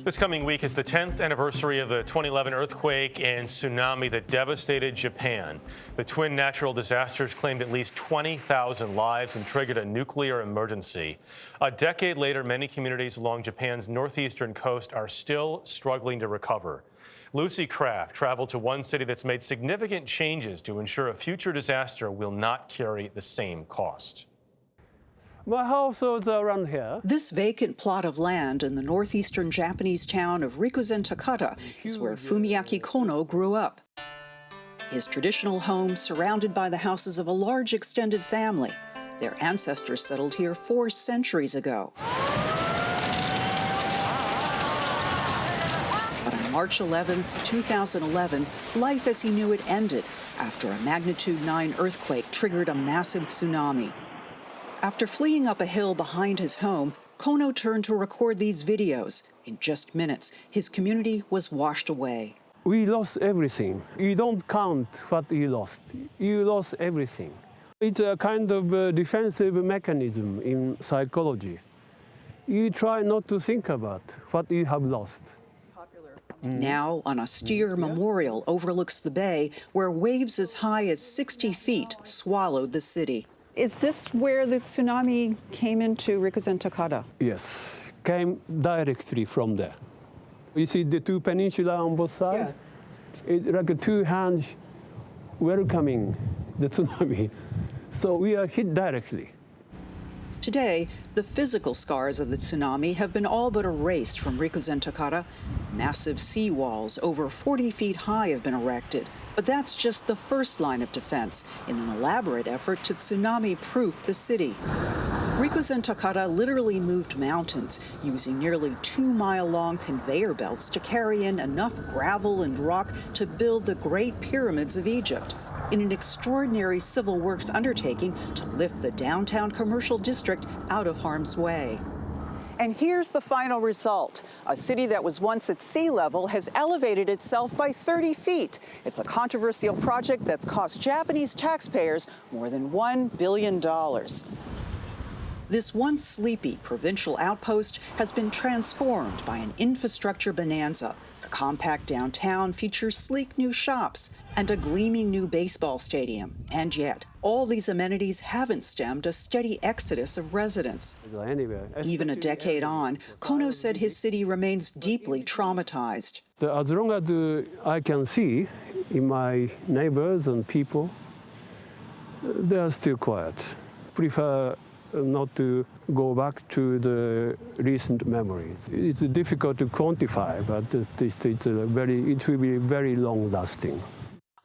This coming week is the 10th anniversary of the 2011 earthquake and tsunami that devastated Japan. The twin natural disasters claimed at least 20,000 lives and triggered a nuclear emergency. A decade later, many communities along Japan's northeastern coast are still struggling to recover. Lucy Craft traveled to one city that's made significant changes to ensure a future disaster will not carry the same cost. My house is around here. This vacant plot of land in the northeastern Japanese town of Rikuzen-Takata is where Fumiaki Kono grew up. His traditional home surrounded by the houses of a large extended family. Their ancestors settled here 4 centuries ago. But on March 11, 2011, life as he knew it ended after a magnitude 9 earthquake triggered a massive tsunami. After fleeing up a hill behind his home, Kono turned to record these videos. In just minutes, his community was washed away. We lost everything. You don't count what you lost. You lost everything. It's a kind of defensive mechanism in psychology. You try not to think about what you have lost. Now, an austere memorial overlooks the bay where waves as high as 60 feet swallowed the city. Is this where the tsunami came into Rikuzen-Takata? Yes, came directly from there. You see the 2 peninsulas on both sides? Yes. It's like 2 hands welcoming the tsunami. So we are hit directly. Today, the physical scars of the tsunami have been all but erased from Rikuzen-Takata. Massive seawalls over 40 feet high have been erected. But that's just the first line of defense in an elaborate effort to tsunami-proof the city. Rikuzen-Takata literally moved mountains, using nearly 2-mile-long conveyor belts to carry in enough gravel and rock to build the Great Pyramids of Egypt, in an extraordinary civil works undertaking to lift the downtown commercial district out of harm's way. And here's the final result. A city that was once at sea level has elevated itself by 30 feet. It's a controversial project that's cost Japanese taxpayers more than $1 billion. This once sleepy provincial outpost has been transformed by an infrastructure bonanza. The compact downtown features sleek new shops and a gleaming new baseball stadium. And yet, all these amenities haven't stemmed a steady exodus of residents. Even a decade on, Kono said his city remains deeply traumatized. As long as I can see in my neighbors and people, they are still quiet. Prefer not to go back to the recent memories. It's difficult to quantify, but it will be very long-lasting.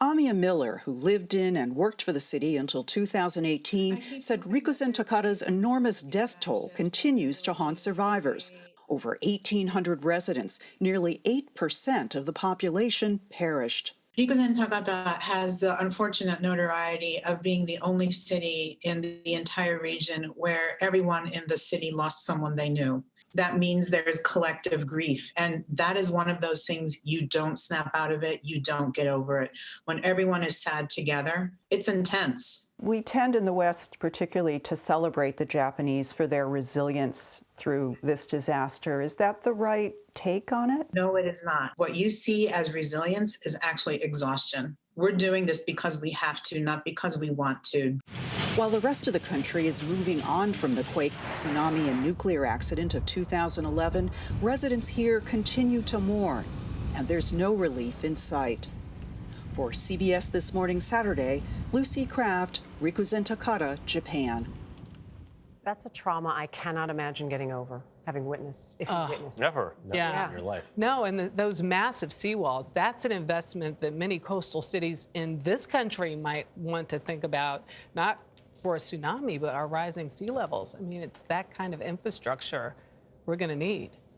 Amia Miller, who lived in and worked for the city until 2018, said Rikuzen-Takata's enormous death toll continues to haunt survivors. Over 1,800 residents, nearly 8% of the population, perished. Rikuzen-Takata has the unfortunate notoriety of being the only city in the entire region where everyone in the city lost someone they knew. That means there's collective grief. And that is one of those things you don't snap out of it, you don't get over it. When everyone is sad together, it's intense. We tend in the West particularly to celebrate the Japanese for their resilience through this disaster. Is that the right take on it? No, it is not. What you see as resilience is actually exhaustion. We're doing this because we have to, not because we want to. While the rest of the country is moving on from the quake, tsunami, and nuclear accident of 2011, residents here continue to mourn, and there's no relief in sight. For CBS This Morning Saturday, Lucy Craft, Rikuzen-Takata, Japan. That's a trauma I cannot imagine getting over, having witnessed, if you've witnessed it. Never in your life. No, and those massive seawalls, that's an investment that many coastal cities in this country might want to think about, not for a tsunami, but our rising sea levels. I mean, it's that kind of infrastructure we're going to need.